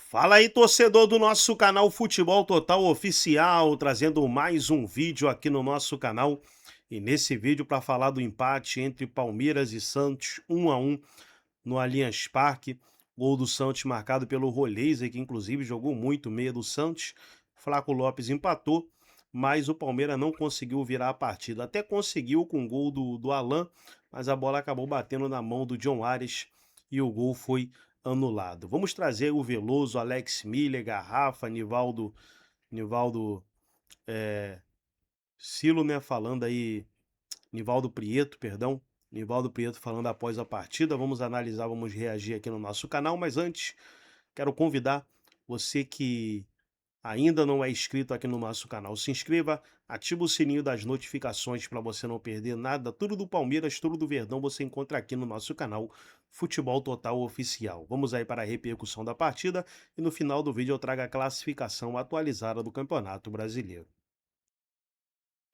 Fala aí, torcedor do nosso canal Futebol Total Oficial, trazendo mais um vídeo aqui no nosso canal. E nesse vídeo para falar do empate entre Palmeiras e Santos, 1-1 no Allianz Parque. Gol do Santos marcado pelo Roleza, que inclusive jogou muito meia do Santos. Flaco Lopes empatou, mas o Palmeiras não conseguiu virar a partida. Até conseguiu com o gol do Alan, mas a bola acabou batendo na mão do John Ares e o gol foi anulado. Vamos trazer o Veloso, Alex Miller, Garrafa, Nivaldo Silo, né, falando aí, Nivaldo Prieto, perdão, Nivaldo Prieto falando após a partida. Vamos analisar, vamos reagir aqui no nosso canal, mas antes, quero convidar você que ainda não é inscrito aqui no nosso canal, se inscreva, ativa o sininho das notificações para você não perder nada. Tudo do Palmeiras, tudo do Verdão você encontra aqui no nosso canal Futebol Total Oficial. Vamos aí para a repercussão da partida e no final do vídeo eu trago a classificação atualizada do Campeonato Brasileiro.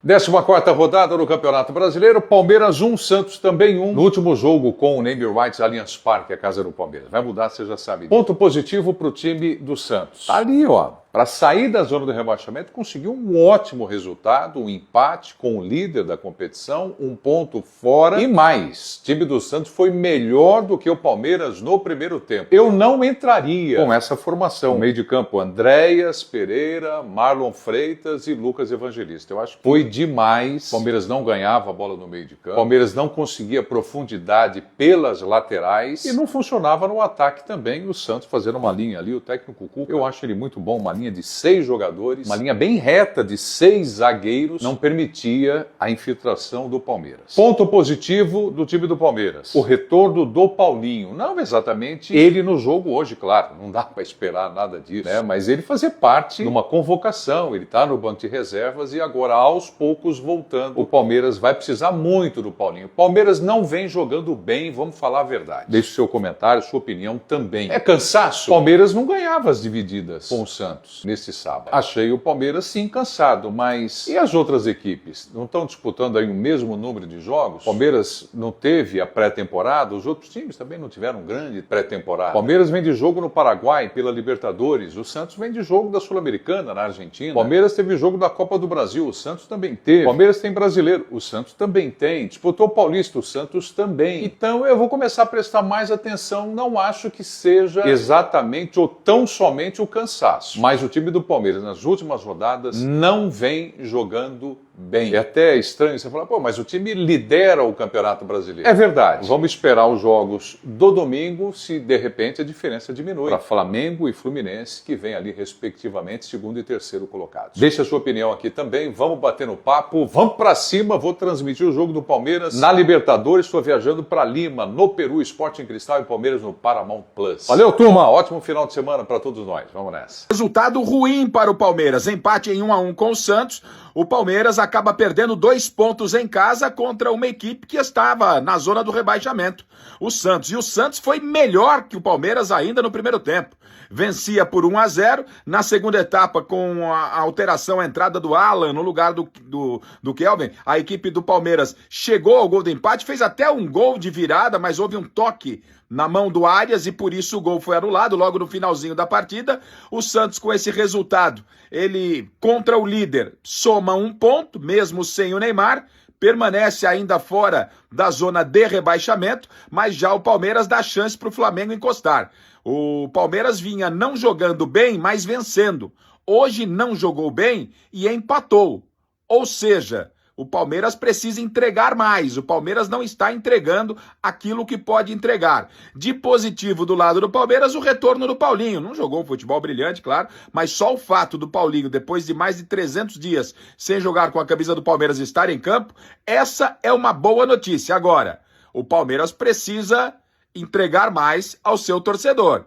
14ª rodada do Campeonato Brasileiro, Palmeiras 1, Santos também 1. No último jogo com o Name Rights Allianz Parque, a casa do Palmeiras. Vai mudar, você já sabe. Ponto positivo para o time do Santos. Tá ali, ó. Para sair da zona do rebaixamento, conseguiu um ótimo resultado, um empate com o líder da competição, um ponto fora e mais. O time do Santos foi melhor do que o Palmeiras no primeiro tempo. Eu não entraria com essa formação. No meio de campo, Andréas Pereira, Marlon Freitas e Lucas Evangelista. Eu acho que foi demais. O Palmeiras não ganhava a bola no meio de campo. O Palmeiras não conseguia profundidade pelas laterais e não funcionava no ataque também. O Santos fazendo uma linha ali, o técnico Cuca, eu acho ele muito bom, uma linha de 6 jogadores, uma linha bem reta de 6 zagueiros, não permitia a infiltração do Palmeiras. Ponto positivo do time do Palmeiras, o retorno do Paulinho. Não exatamente ele no jogo hoje, claro, não dá para esperar nada disso, né? Mas ele fazia parte de uma convocação, ele está no banco de reservas e agora aos poucos voltando. O Palmeiras vai precisar muito do Paulinho. O Palmeiras não vem jogando bem, vamos falar a verdade. Deixe o seu comentário, sua opinião também. É cansaço? O Palmeiras não ganhava as divididas com o Santos neste sábado. Achei o Palmeiras sim cansado, mas e as outras equipes? Não estão disputando aí o mesmo número de jogos? O Palmeiras não teve a pré-temporada, os outros times também não tiveram grande pré-temporada. O Palmeiras vem de jogo no Paraguai pela Libertadores, o Santos vem de jogo da Sul-Americana na Argentina. O Palmeiras teve jogo da Copa do Brasil, o Santos também teve. O Palmeiras tem brasileiro, o Santos também tem. Disputou o Paulista, o Santos também. Então eu vou começar a prestar mais atenção, não acho que seja exatamente ou tão somente o cansaço, mas o time do Palmeiras nas últimas rodadas não vem jogando bem. É até estranho você falar, pô, mas o time lidera o Campeonato Brasileiro. É verdade. Vamos esperar os jogos do domingo, se de repente a diferença diminui para Flamengo e Fluminense, que vem ali respectivamente segundo e terceiro colocados. Deixe a sua opinião aqui também, vamos bater no papo, vamos para cima, vou transmitir o jogo do Palmeiras na Libertadores, estou viajando para Lima, no Peru, Sporting Cristal e Palmeiras no Paramount Plus. Valeu, turma, ótimo final de semana para todos nós, vamos nessa. Resultado ruim para o Palmeiras, empate em 1-1 com o Santos. O Palmeiras acaba perdendo 2 pontos em casa contra uma equipe que estava na zona do rebaixamento, o Santos. E o Santos foi melhor que o Palmeiras ainda no primeiro tempo. Vencia por 1-0, na segunda etapa com a alteração, a entrada do Alan no lugar do Kelvin, a equipe do Palmeiras chegou ao gol do empate, fez até um gol de virada, mas houve um toque na mão do Arias e por isso o gol foi anulado logo no finalzinho da partida. O Santos, com esse resultado, ele contra o líder soma 1 ponto, mesmo sem o Neymar, permanece ainda fora da zona de rebaixamento, mas já o Palmeiras dá chance para o Flamengo encostar. O Palmeiras vinha não jogando bem, mas vencendo. Hoje não jogou bem e empatou. Ou seja, o Palmeiras precisa entregar mais. O Palmeiras não está entregando aquilo que pode entregar. De positivo do lado do Palmeiras, o retorno do Paulinho. Não jogou um futebol brilhante, claro, mas só o fato do Paulinho, depois de mais de 300 dias sem jogar com a camisa do Palmeiras, estar em campo, essa é uma boa notícia. Agora, o Palmeiras precisa entregar mais ao seu torcedor.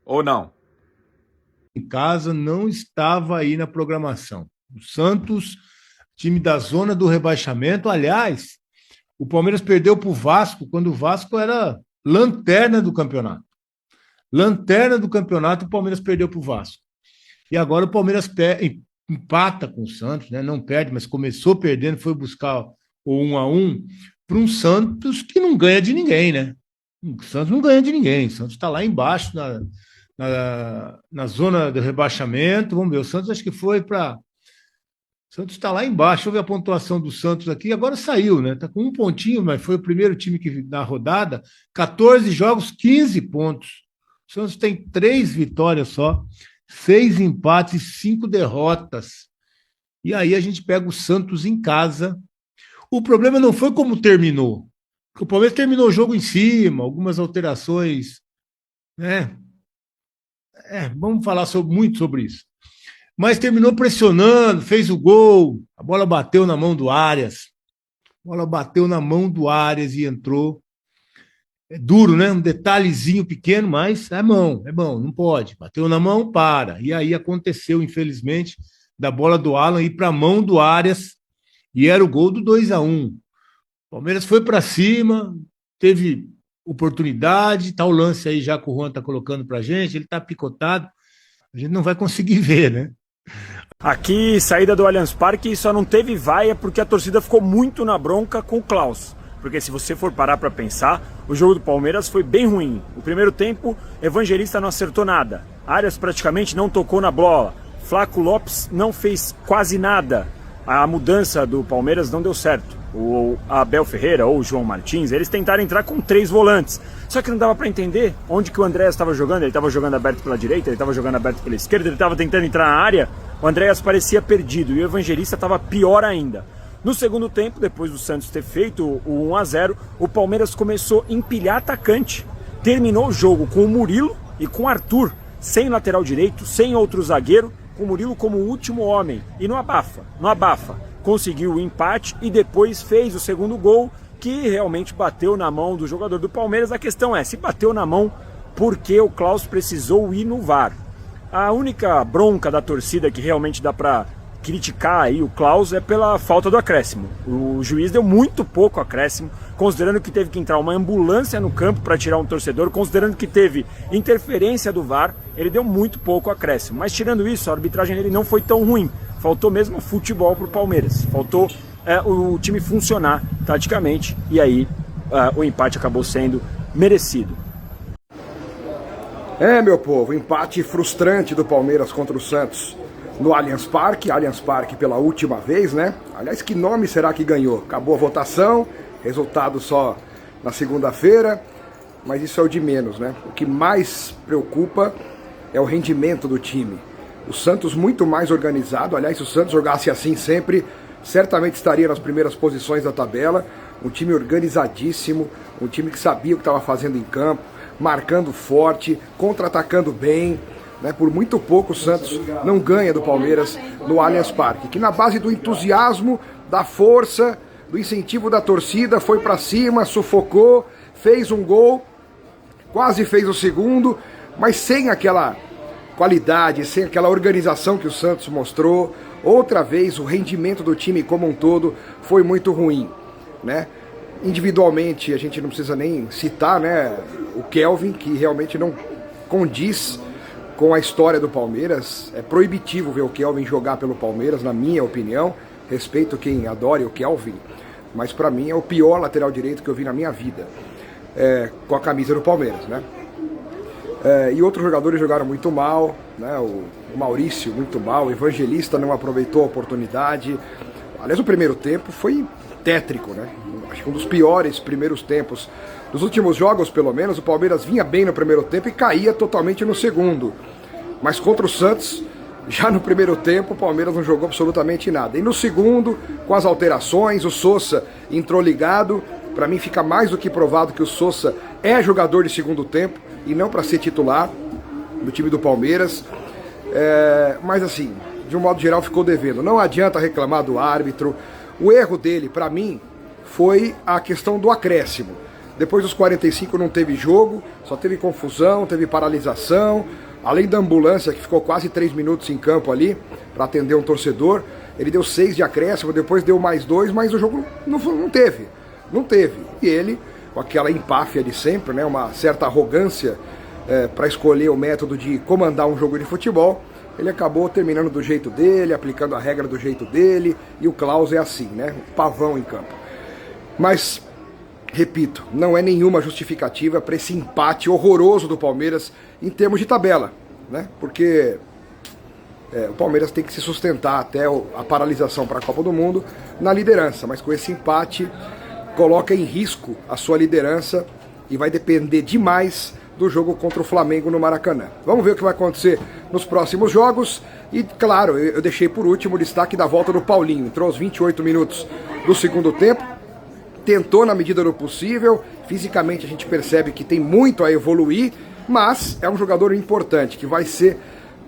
Ou não? Em casa não estava aí na programação. O Santos, time da zona do rebaixamento. Aliás, o Palmeiras perdeu para o Vasco quando o Vasco era lanterna do campeonato. Lanterna do campeonato, o Palmeiras perdeu para o Vasco. E agora o Palmeiras empata com o Santos, né? Não perde, mas começou perdendo, foi buscar o 1-1 para um Santos que não ganha de ninguém, né? O Santos não ganha de ninguém. O Santos está lá embaixo na zona do rebaixamento. Vamos ver, o Santos acho que foi para... O Santos está lá embaixo. Deixa eu ver a pontuação do Santos aqui. Agora saiu, né? Está com um pontinho, mas foi o primeiro time que na rodada. 14 jogos, 15 pontos. O Santos tem 3 vitórias só, 6 empates e 5 derrotas. E aí a gente pega o Santos em casa. O problema não foi como terminou. O Palmeiras terminou o jogo em cima, algumas alterações, né? Vamos falar muito sobre isso. Mas terminou pressionando, fez o gol, a bola bateu na mão do Arias. A bola bateu na mão do Arias e entrou. É duro, né? Um detalhezinho pequeno, mas é bom, não pode. Bateu na mão, para. E aí aconteceu, infelizmente, da bola do Alan ir para a mão do Arias, e era o gol do 2-1. O Palmeiras foi para cima, teve oportunidade, tá o lance aí já que o Juan tá colocando pra gente, ele tá picotado, a gente não vai conseguir ver, né? Aqui, saída do Allianz Parque, só não teve vaia porque a torcida ficou muito na bronca com o Klaus. Porque se você for parar para pensar, o jogo do Palmeiras foi bem ruim. O primeiro tempo, Evangelista não acertou nada. Arias praticamente não tocou na bola. Flaco Lopes não fez quase nada. A mudança do Palmeiras não deu certo. O Abel Ferreira ou o João Martins, eles tentaram entrar com 3 volantes. Só que não dava para entender onde que o Andréas estava jogando. Ele estava jogando aberto pela direita, ele estava jogando aberto pela esquerda, ele estava tentando entrar na área. O Andréas parecia perdido e o Evangelista estava pior ainda. No segundo tempo, depois do Santos ter feito o 1-0, o Palmeiras começou a empilhar atacante. Terminou o jogo com o Murilo e com o Arthur, sem lateral direito, sem outro zagueiro, com o Murilo como o último homem. E não abafa. Conseguiu o empate e depois fez o segundo gol, que realmente bateu na mão do jogador do Palmeiras. A questão é, se bateu na mão, por que o Klaus precisou ir no VAR? A única bronca da torcida que realmente dá para criticar aí o Klaus é pela falta do acréscimo. O juiz deu muito pouco acréscimo, considerando que teve que entrar uma ambulância no campo para tirar um torcedor, considerando que teve interferência do VAR, ele deu muito pouco acréscimo. Mas tirando isso, a arbitragem dele não foi tão ruim. Faltou mesmo futebol para o Palmeiras. Faltou o time funcionar taticamente e aí o empate acabou sendo merecido. Meu povo, empate frustrante do Palmeiras contra o Santos no Allianz Parque pela última vez, né? Aliás, que nome será que ganhou? Acabou a votação, resultado só na segunda-feira, mas isso é o de menos, né? O que mais preocupa é o rendimento do time. O Santos muito mais organizado, aliás, se o Santos jogasse assim sempre, certamente estaria nas primeiras posições da tabela. Um time organizadíssimo, um time que sabia o que estava fazendo em campo, marcando forte, contra-atacando bem, né? Por muito pouco o Santos não ganha do Palmeiras no Allianz Parque, que na base do entusiasmo, da força, do incentivo da torcida, foi para cima, sufocou, fez um gol, quase fez o segundo, mas sem aquela qualidade, sem aquela organização que o Santos mostrou. Outra vez o rendimento do time como um todo foi muito ruim, né? Individualmente a gente não precisa nem citar, né, o Kelvin, que realmente não condiz com a história do Palmeiras. É proibitivo ver o Kelvin jogar pelo Palmeiras, na minha opinião. Respeito quem adore o Kelvin, mas para mim é o pior lateral direito que eu vi na minha vida, com a camisa do Palmeiras, né? E outros jogadores jogaram muito mal, né? O Maurício muito mal, o Evangelista não aproveitou a oportunidade. Aliás, o primeiro tempo foi tétrico, né? Acho que um dos piores primeiros tempos dos últimos jogos, pelo menos. O Palmeiras vinha bem no primeiro tempo e caía totalmente no segundo. Mas contra o Santos, já no primeiro tempo, o Palmeiras não jogou absolutamente nada. E no segundo, com as alterações, o Sousa entrou ligado. Para mim fica mais do que provado que o Sousa é jogador de segundo tempo e não para ser titular do time do Palmeiras. Mas assim, de um modo geral ficou devendo. Não adianta reclamar do árbitro. O erro dele, para mim, foi a questão do acréscimo. Depois dos 45 não teve jogo, só teve confusão, teve paralisação. Além da ambulância, que ficou quase 3 minutos em campo ali para atender um torcedor, ele deu 6 de acréscimo, depois deu mais 2, mas o jogo não teve. Não teve. E ele, com aquela empáfia de sempre, né, uma certa arrogância para escolher o método de comandar um jogo de futebol, ele acabou terminando do jeito dele, aplicando a regra do jeito dele, e o Klaus é assim, né, um pavão em campo. Mas repito, não é nenhuma justificativa para esse empate horroroso do Palmeiras em termos de tabela, né? Porque o Palmeiras tem que se sustentar até a paralisação para a Copa do Mundo na liderança, mas com esse empate coloca em risco a sua liderança e vai depender demais do jogo contra o Flamengo no Maracanã. Vamos ver o que vai acontecer nos próximos jogos. E claro, eu deixei por último o destaque da volta do Paulinho. Entrou aos 28 minutos do segundo tempo, tentou na medida do possível. Fisicamente a gente percebe que tem muito a evoluir, mas é um jogador importante, que vai ser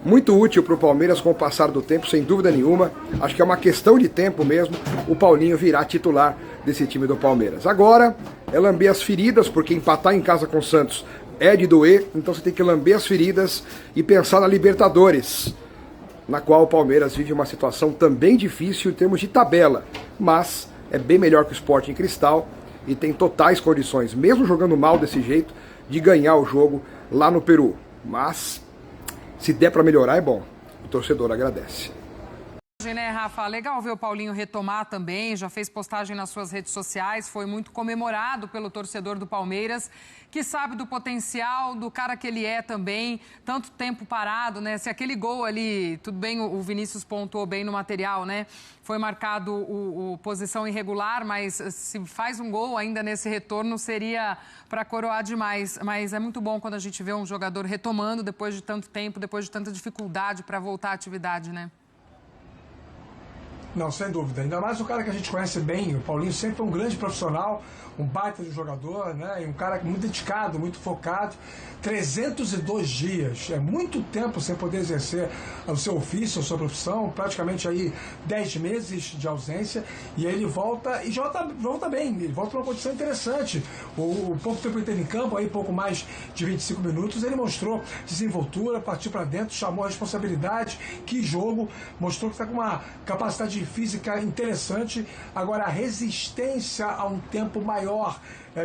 muito útil para o Palmeiras com o passar do tempo, sem dúvida nenhuma. Acho que é uma questão de tempo mesmo, o Paulinho virá titular desse time do Palmeiras. Agora é lamber as feridas, porque empatar em casa com o Santos é de doer, então você tem que lamber as feridas e pensar na Libertadores, na qual o Palmeiras vive uma situação também difícil em termos de tabela, mas é bem melhor que o Sporting Cristal e tem totais condições, mesmo jogando mal desse jeito, de ganhar o jogo lá no Peru. Mas se der para melhorar é bom, o torcedor agradece. Né, Rafa? Legal ver o Paulinho retomar também, já fez postagem nas suas redes sociais, foi muito comemorado pelo torcedor do Palmeiras, que sabe do potencial, do cara que ele é também, tanto tempo parado, né? Se aquele gol ali, tudo bem, o Vinícius pontuou bem no material, né? Foi marcado o posição irregular, mas se faz um gol ainda nesse retorno seria para coroar demais. Mas é muito bom quando a gente vê um jogador retomando depois de tanto tempo, depois de tanta dificuldade para voltar à atividade, né? Não, sem dúvida. Ainda mais o cara que a gente conhece bem. O Paulinho sempre foi um grande profissional, um baita de jogador, né? E um cara muito dedicado, muito focado. 302 dias, é muito tempo sem poder exercer o seu ofício, a sua profissão, praticamente aí 10 meses de ausência, e aí ele volta e volta bem, ele volta para uma condição interessante. O pouco tempo que ele teve em campo, aí pouco mais de 25 minutos, ele mostrou desenvoltura, partiu para dentro, chamou a responsabilidade, que jogo, mostrou que está com uma capacidade física interessante. Agora a resistência a um tempo maior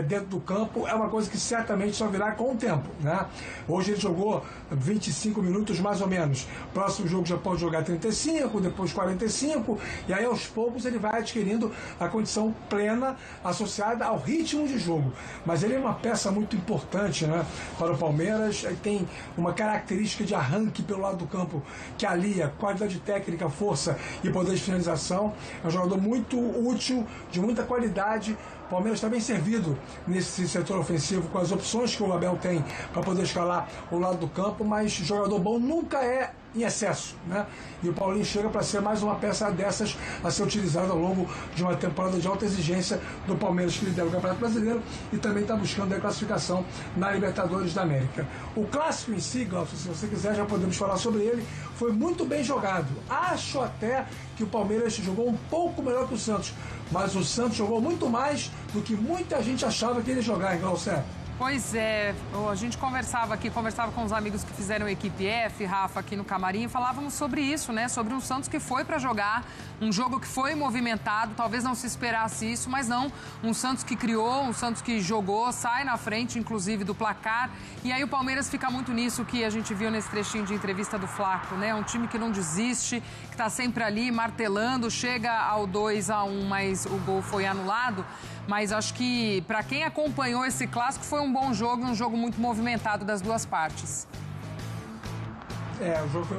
dentro do campo é uma coisa que certamente só virá com o tempo, né? Hoje ele jogou 25 minutos mais ou menos, próximo jogo já pode jogar 35, depois 45, e aí aos poucos ele vai adquirindo a condição plena associada ao ritmo de jogo. Mas ele é uma peça muito importante, né, para o Palmeiras. Ele tem uma característica de arranque pelo lado do campo que alia qualidade técnica, força e poder de finalização. É um jogador muito útil, de muita qualidade. O Palmeiras está bem servido nesse setor ofensivo, com as opções que o Abel tem para poder escalar o lado do campo, mas jogador bom nunca é em excesso, né? E o Paulinho chega para ser mais uma peça dessas a ser utilizada ao longo de uma temporada de alta exigência do Palmeiras, que lidera o Campeonato Brasileiro e também está buscando a classificação na Libertadores da América. O clássico em si, Glaucio, se você quiser já podemos falar sobre ele, foi muito bem jogado. Acho até que o Palmeiras jogou um pouco melhor que o Santos, mas o Santos jogou muito mais do que muita gente achava que ele ia jogar, hein, Glaucio? Pois é, a gente conversava com os amigos que fizeram equipe F, Rafa, aqui no camarim, e falávamos sobre isso, né? Sobre um Santos que foi para jogar, um jogo que foi movimentado, talvez não se esperasse isso, mas não, um Santos que criou, um Santos que jogou, sai na frente, inclusive, do placar, e aí o Palmeiras fica muito nisso que a gente viu nesse trechinho de entrevista do Flaco, né? Um time que não desiste, que está sempre ali, martelando, chega ao 2-1, mas o gol foi anulado. Mas acho que, para quem acompanhou esse clássico, foi um bom jogo e um jogo muito movimentado das duas partes. O jogo foi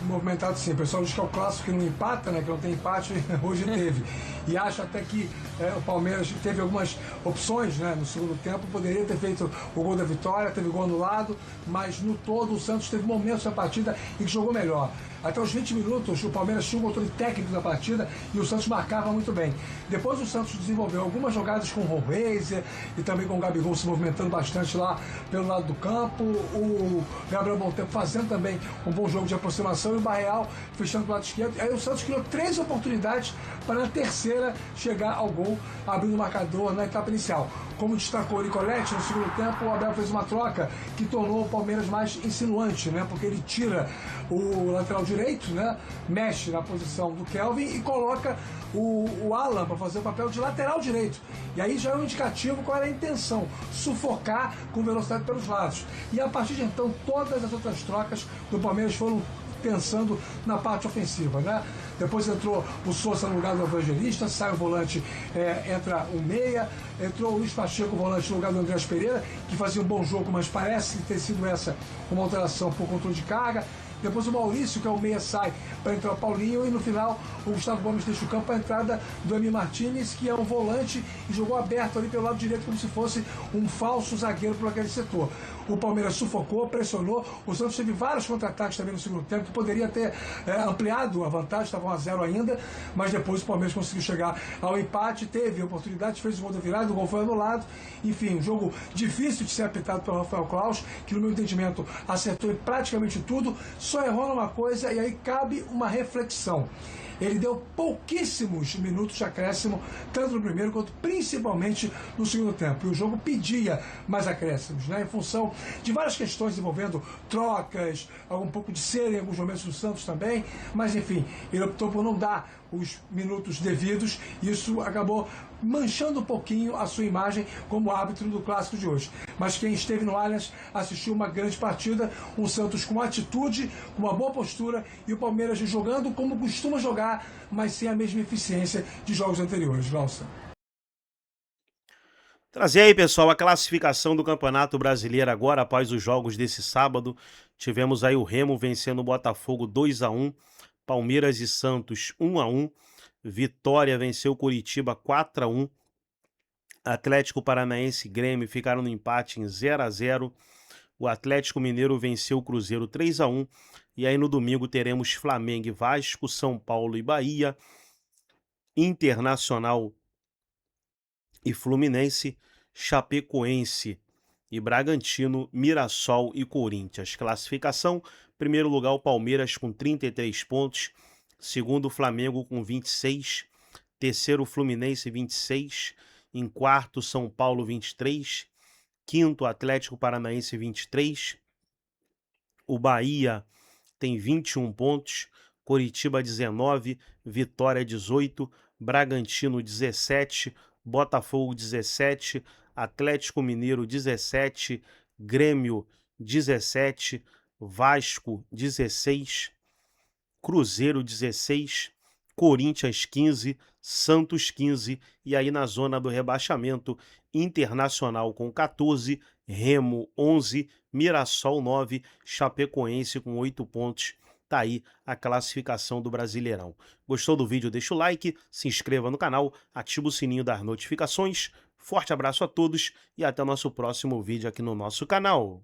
movimentado sim. O pessoal diz que é o clássico que não empata, né? Que não tem empate, hoje teve. E acho até que o Palmeiras teve algumas opções, né, no segundo tempo. Poderia ter feito o gol da vitória, teve gol anulado, mas no todo o Santos teve momentos da partida em que jogou melhor. Até os 20 minutos, o Palmeiras tinha um controle técnico da partida e o Santos marcava muito bem. Depois o Santos desenvolveu algumas jogadas com o Rollraiser e também com o Gabigol se movimentando bastante lá pelo lado do campo. O Gabriel Montempo fazendo também um bom jogo de aproximação e o Barreal fechando do lado esquerdo. Aí o Santos criou 3 oportunidades para na terceira chegar ao gol, abrindo o marcador na etapa inicial. Como destacou o Nicoletti, no segundo tempo o Abel fez uma troca que tornou o Palmeiras mais insinuante, né? Porque ele tira o lateral direito, né? Mexe na posição do Kelvin e coloca o Alan para fazer o papel de lateral direito. E aí já é um indicativo qual era a intenção: sufocar com velocidade pelos lados. E a partir de então, todas as outras trocas do Palmeiras foram pensando na parte ofensiva, né? Depois entrou o Sousa no lugar do Evangelista, sai o volante, entra o meia, entrou o Luiz Pacheco, o volante, no lugar do Andrés Pereira, que fazia um bom jogo, mas parece ter sido essa uma alteração por controle de carga. Depois o Maurício, que é o meia, sai para entrar o Paulinho. E no final o Gustavo Gomes deixa o campo para a entrada do Emi Martinez, que é um volante e jogou aberto ali pelo lado direito como se fosse um falso zagueiro por aquele setor. O Palmeiras sufocou, pressionou. O Santos teve vários contra-ataques também no segundo tempo, que poderia ter ampliado a vantagem, estava 1-0 ainda, mas depois o Palmeiras conseguiu chegar ao empate, teve oportunidade, fez o gol da virada, o gol foi anulado. Enfim, um jogo difícil de ser apitado pelo Rafael Claus, que no meu entendimento acertou em praticamente tudo, só errou numa coisa, e aí cabe uma reflexão. Ele deu pouquíssimos minutos de acréscimo, tanto no primeiro quanto principalmente no segundo tempo. E o jogo pedia mais acréscimos, né? Em função de várias questões envolvendo trocas, um pouco de cera em alguns momentos do Santos também. Mas, enfim, ele optou por não dar os minutos devidos. E isso acabou manchando um pouquinho a sua imagem como árbitro do clássico de hoje. Mas quem esteve no Allianz assistiu uma grande partida, um Santos com atitude, com uma boa postura, e o Palmeiras jogando como costuma jogar, mas sem a mesma eficiência de jogos anteriores. Glaucia. Trazer aí, pessoal, a classificação do Campeonato Brasileiro agora, após os jogos desse sábado. Tivemos aí o Remo vencendo o Botafogo 2-1, Palmeiras e Santos 1-1, Vitória venceu o Coritiba 4-1, Atlético Paranaense e Grêmio ficaram no empate em 0-0, o Atlético Mineiro venceu o Cruzeiro 3-1, e aí no domingo teremos Flamengo e Vasco, São Paulo e Bahia, Internacional e Fluminense, Chapecoense e Bragantino, Mirassol e Corinthians. Classificação: primeiro lugar o Palmeiras com 33 pontos, segundo o Flamengo com 26, terceiro o Fluminense 26, em quarto São Paulo 23, quinto Atlético Paranaense 23, o Bahia tem 21 pontos, Coritiba 19, Vitória 18, Bragantino 17, Botafogo 17, Atlético Mineiro 17, Grêmio 17, Vasco 16, Cruzeiro 16, Corinthians 15, Santos 15, e aí na zona do rebaixamento, Internacional com 14, Remo 11, Mirassol 9, Chapecoense com 8 pontos. Tá aí a classificação do Brasileirão. Gostou do vídeo? Deixa o like, se inscreva no canal, ativa o sininho das notificações. Forte abraço a todos e até o nosso próximo vídeo aqui no nosso canal.